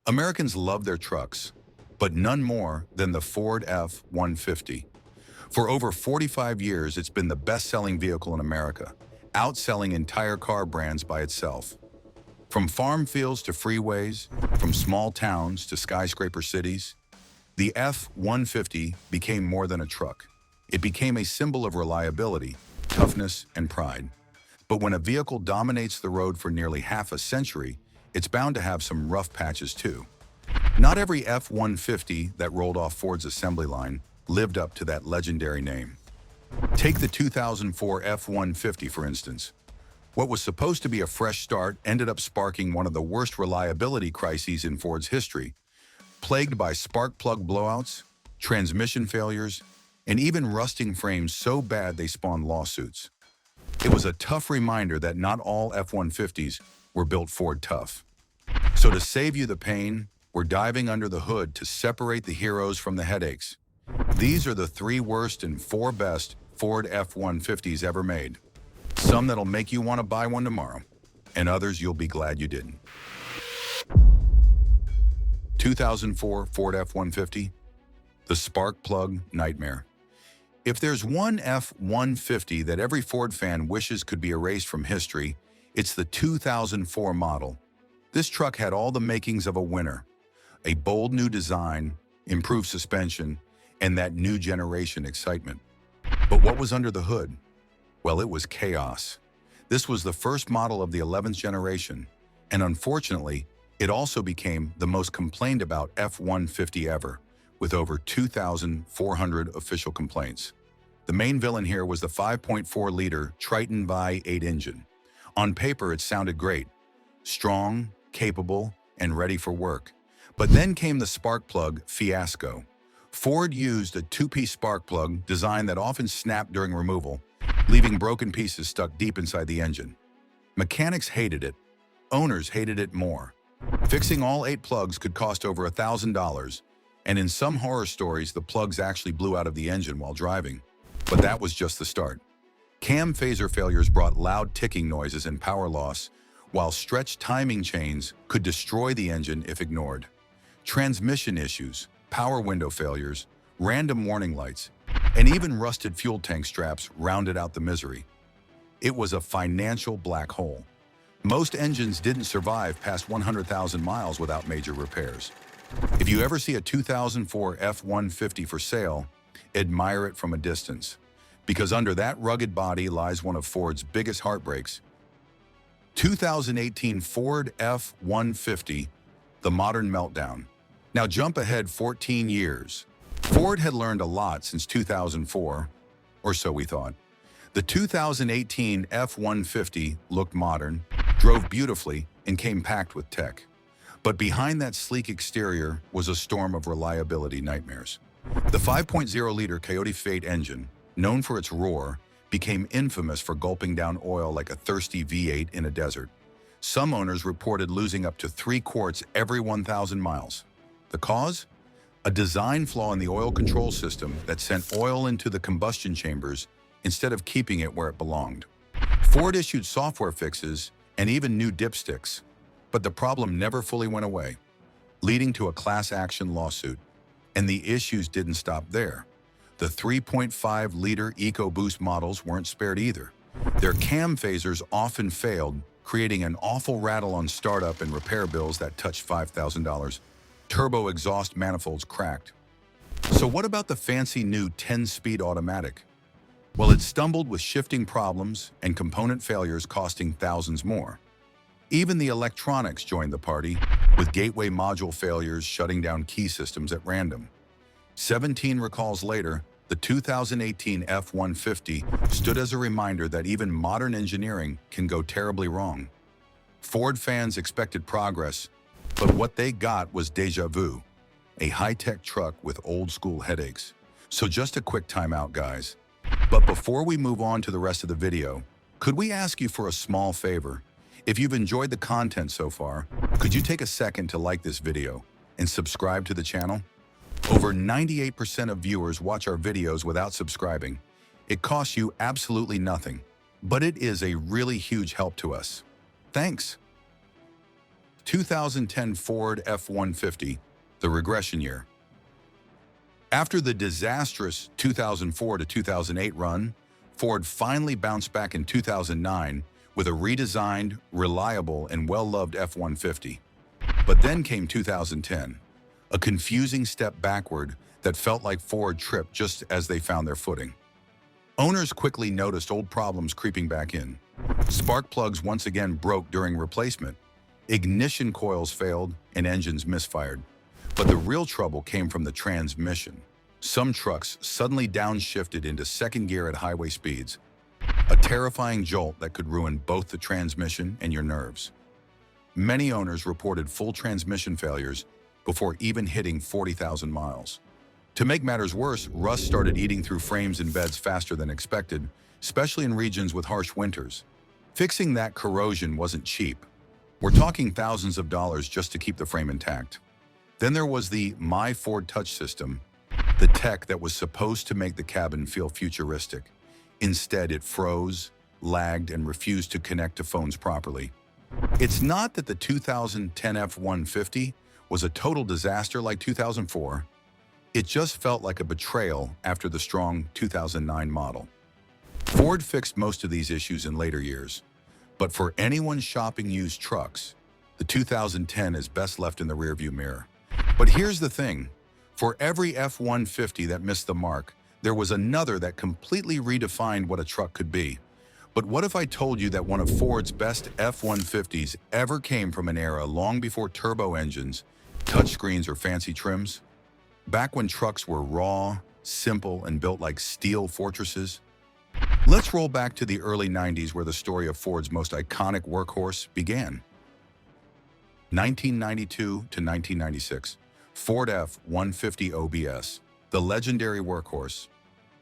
Americans love their trucks, but none more than the Ford F-150. For over 45 years, it's been the best-selling vehicle in America, outselling entire car brands by itself. From farm fields to freeways, from small towns to skyscraper cities, the F-150 became more than a truck. It became a symbol of reliability, toughness, and pride. But when a vehicle dominates the road for nearly half a century, it's bound to have some rough patches too. Not every F-150 that rolled off Ford's assembly line lived up to that legendary name. Take the 2004 F-150 for instance. What was supposed to be a fresh start ended up sparking one of the worst reliability crises in Ford's history, plagued by spark plug blowouts, transmission failures, and even rusting frames so bad they spawned lawsuits. It was a tough reminder that not all F-150s were built Ford tough. So to save you the pain, we're diving under the hood to separate the heroes from the headaches. These are the 3 worst and 4 best Ford F-150s ever made. Some that'll make you want to buy one tomorrow, and others you'll be glad you didn't. 2004 Ford F-150, the spark plug nightmare. If there's one F-150 that every Ford fan wishes could be erased from history, it's the 2004 model. This truck had all the makings of a winner. A bold new design, improved suspension, and that new generation excitement. But what was under the hood? Well, it was chaos. This was the first model of the 11th generation, and unfortunately, it also became the most complained about F-150 ever, with over 2,400 official complaints. The main villain here was the 5.4-liter Triton V8 engine. On paper, it sounded great. Strong, capable, and ready for work. But then came the spark plug fiasco. Ford used a 2-piece spark plug design that often snapped during removal, leaving broken pieces stuck deep inside the engine. Mechanics hated it. Owners hated it more. Fixing all 8 plugs could cost over $1,000, and in some horror stories, the plugs actually blew out of the engine while driving. But that was just the start. Cam phaser failures brought loud ticking noises and power loss, while stretched timing chains could destroy the engine if ignored. Transmission issues, power window failures, random warning lights, and even rusted fuel tank straps rounded out the misery. It was a financial black hole. Most engines didn't survive past 100,000 miles without major repairs. If you ever see a 2004 F-150 for sale, admire it from a distance, because under that rugged body lies one of Ford's biggest heartbreaks. 2018 Ford F-150, the modern meltdown. Now jump ahead 14 years. Ford had learned a lot since 2004, or so we thought. The 2018 F-150 looked modern, drove beautifully, and came packed with tech. But behind that sleek exterior was a storm of reliability nightmares. The 5.0-liter Coyote V8 engine, known for its roar, became infamous for gulping down oil like a thirsty V8 in a desert. Some owners reported losing up to 3 quarts every 1,000 miles. The cause? A design flaw in the oil control system that sent oil into the combustion chambers instead of keeping it where it belonged. Ford issued software fixes and even new dipsticks, but the problem never fully went away, leading to a class action lawsuit. And the issues didn't stop there. The 3.5-liter EcoBoost models weren't spared either. Their cam phasers often failed, creating an awful rattle on startup and repair bills that touched $5,000. Turbo exhaust manifolds cracked. So what about the fancy new 10-speed automatic? Well, it stumbled with shifting problems and component failures costing thousands more. Even the electronics joined the party, with gateway module failures shutting down key systems at random. 17 recalls later, the 2018 F-150 stood as a reminder that even modern engineering can go terribly wrong. Ford fans expected progress, but what they got was déjà vu, a high-tech truck with old-school headaches. So just a quick timeout, guys. But before we move on to the rest of the video, could we ask you for a small favor? If you've enjoyed the content so far, could you take a second to like this video and subscribe to the channel? Over 98% of viewers watch our videos without subscribing. It costs you absolutely nothing, but it is a really huge help to us. Thanks. 2010 Ford F-150, the regression year. After the disastrous 2004 to 2008 run, Ford finally bounced back in 2009 with a redesigned, reliable, and well-loved F-150. But then came 2010, a confusing step backward that felt like Ford tripped just as they found their footing. Owners quickly noticed old problems creeping back in. Spark plugs once again broke during replacement, ignition coils failed, and engines misfired. But the real trouble came from the transmission. Some trucks suddenly downshifted into second gear at highway speeds, a terrifying jolt that could ruin both the transmission and your nerves. Many owners reported full transmission failures before even hitting 40,000 miles. To make matters worse, rust started eating through frames and beds faster than expected, especially in regions with harsh winters. Fixing that corrosion wasn't cheap. We're talking thousands of dollars just to keep the frame intact. Then there was the My Ford Touch system, the tech that was supposed to make the cabin feel futuristic. Instead, it froze, lagged, and refused to connect to phones properly. It's not that the 2010 F-150 was a total disaster like 2004. It just felt like a betrayal after the strong 2009 model. Ford fixed most of these issues in later years, but for anyone shopping used trucks, the 2010 is best left in the rearview mirror. But here's the thing. For every F-150 that missed the mark, there was another that completely redefined what a truck could be. But what if I told you that one of Ford's best F-150s ever came from an era long before turbo engines, touchscreens, or fancy trims? Back when trucks were raw, simple, and built like steel fortresses? Let's roll back to the early 90s where the story of Ford's most iconic workhorse began. 1992 to 1996. Ford F-150 OBS, the legendary workhorse.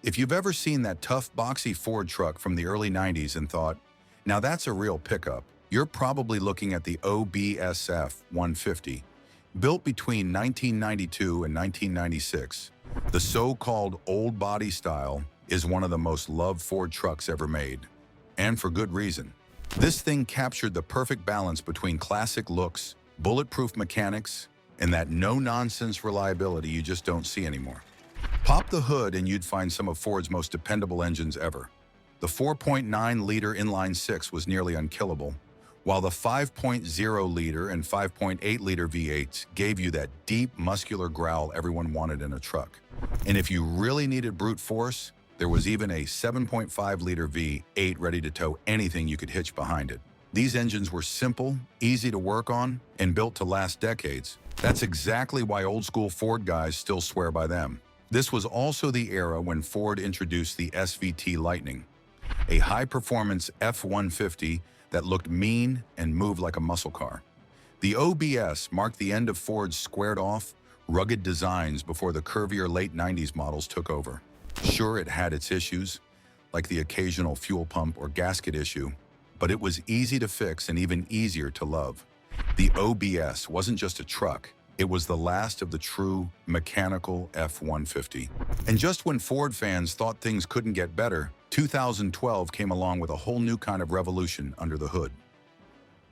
If you've ever seen that tough, boxy Ford truck from the early 90s and thought, now that's a real pickup, you're probably looking at the OBS F-150. Built between 1992 and 1996, the so-called old body style is one of the most loved Ford trucks ever made. And for good reason. This thing captured the perfect balance between classic looks, bulletproof mechanics, and that no-nonsense reliability you just don't see anymore. Pop the hood and you'd find some of Ford's most dependable engines ever. The 4.9-liter inline-six was nearly unkillable, while the 5.0-liter and 5.8-liter V8s gave you that deep, muscular growl everyone wanted in a truck. And if you really needed brute force, there was even a 7.5-liter V8 ready to tow anything you could hitch behind it. These engines were simple, easy to work on, and built to last decades. That's exactly why old-school Ford guys still swear by them. This was also the era when Ford introduced the SVT Lightning, a high-performance F-150 that looked mean and moved like a muscle car. The OBS marked the end of Ford's squared-off, rugged designs before the curvier late 90s models took over. Sure, it had its issues, like the occasional fuel pump or gasket issue, but it was easy to fix and even easier to love. The OBS wasn't just a truck, it was the last of the true mechanical F-150. And just when Ford fans thought things couldn't get better, 2012 came along with a whole new kind of revolution under the hood.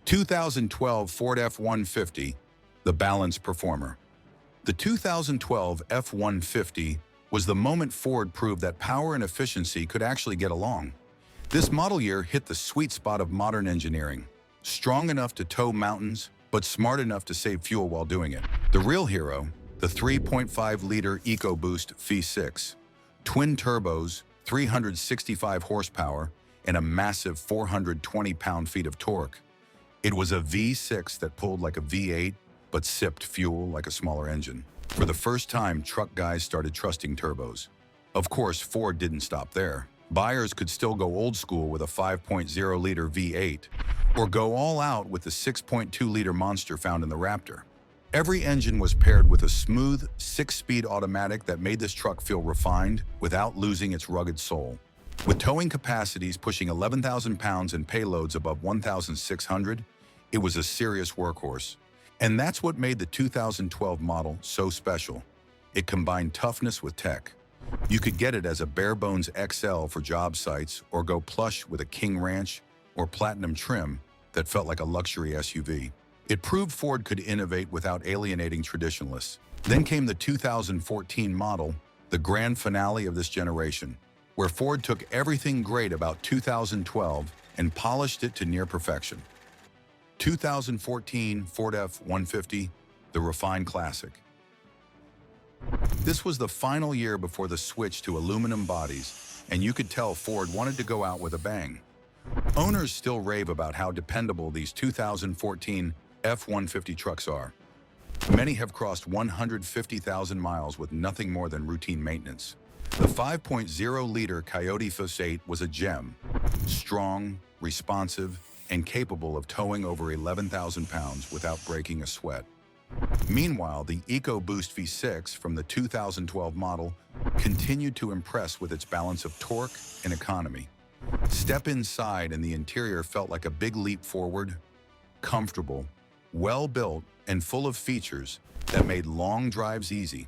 2012 Ford F-150, the balanced performer. The 2012 F-150 was the moment Ford proved that power and efficiency could actually get along. This model year hit the sweet spot of modern engineering, strong enough to tow mountains, but smart enough to save fuel while doing it. The real hero, the 3.5-liter EcoBoost V6, twin turbos, 365 horsepower, and a massive 420 pound-feet of torque. It was a V6 that pulled like a V8, but sipped fuel like a smaller engine. For the first time, truck guys started trusting turbos. Of course, Ford didn't stop there. Buyers could still go old school with a 5.0-liter V8, or go all out with the 6.2-liter monster found in the Raptor. Every engine was paired with a smooth, 6-speed automatic that made this truck feel refined without losing its rugged soul. With towing capacities pushing 11,000 pounds and payloads above 1,600, it was a serious workhorse. And that's what made the 2012 model so special. It combined toughness with tech. You could get it as a bare-bones XL for job sites or go plush with a King Ranch or Platinum trim that felt like a luxury SUV. It proved Ford could innovate without alienating traditionalists. Then came the 2014 model, the grand finale of this generation, where Ford took everything great about 2012 and polished it to near perfection. 2014 Ford F-150, the refined classic. This was the final year before the switch to aluminum bodies, and you could tell Ford wanted to go out with a bang. Owners still rave about how dependable these 2014 F-150 trucks are. Many have crossed 150,000 miles with nothing more than routine maintenance. The 5.0-liter Coyote F-8 was a gem, strong, responsive, and capable of towing over 11,000 pounds without breaking a sweat. Meanwhile, the EcoBoost V6 from the 2012 model continued to impress with its balance of torque and economy. Step inside and the interior felt like a big leap forward, comfortable, well-built, and full of features that made long drives easy.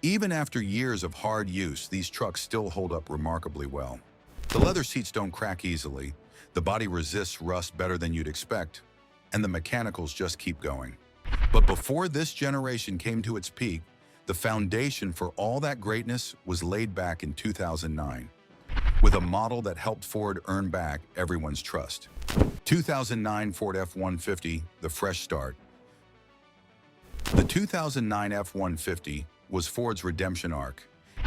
Even after years of hard use, these trucks still hold up remarkably well. The leather seats don't crack easily, the body resists rust better than you'd expect, and the mechanicals just keep going. But before this generation came to its peak, the foundation for all that greatness was laid back in 2009, with a model that helped Ford earn back everyone's trust. 2009 Ford F-150, the fresh start. The 2009 F-150 was Ford's redemption arc.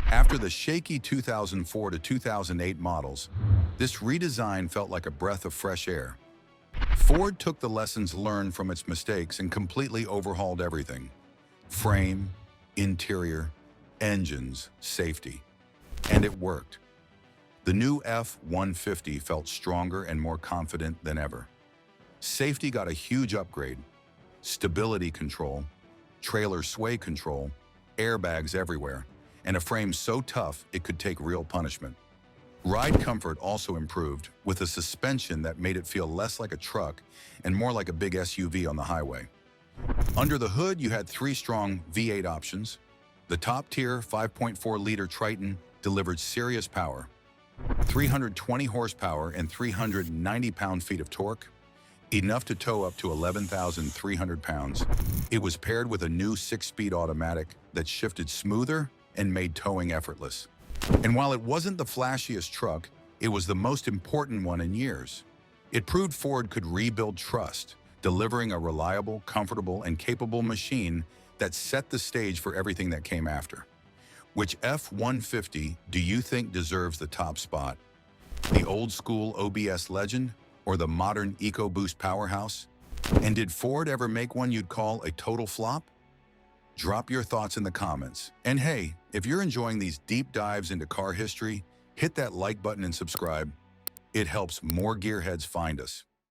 After the shaky 2004 to 2008 models, this redesign felt like a breath of fresh air. Ford took the lessons learned from its mistakes and completely overhauled everything: frame, interior, engines, safety. And it worked. The new F-150 felt stronger and more confident than ever. Safety got a huge upgrade: stability control, trailer sway control, airbags everywhere, and a frame so tough it could take real punishment. Ride comfort also improved, with a suspension that made it feel less like a truck and more like a big SUV on the highway. Under the hood, you had three strong V8 options. The top-tier 5.4-liter Triton delivered serious power, 320 horsepower and 390 pound-feet of torque, enough to tow up to 11,300 pounds. It was paired with a new 6-speed automatic that shifted smoother and made towing effortless. And while it wasn't the flashiest truck, it was the most important one in years. It proved Ford could rebuild trust, delivering a reliable, comfortable, and capable machine that set the stage for everything that came after. Which F-150 do you think deserves the top spot? The old-school OBS legend or the modern EcoBoost powerhouse? And did Ford ever make one you'd call a total flop? Drop your thoughts in the comments. And hey, if you're enjoying these deep dives into car history, hit that like button and subscribe. It helps more gearheads find us.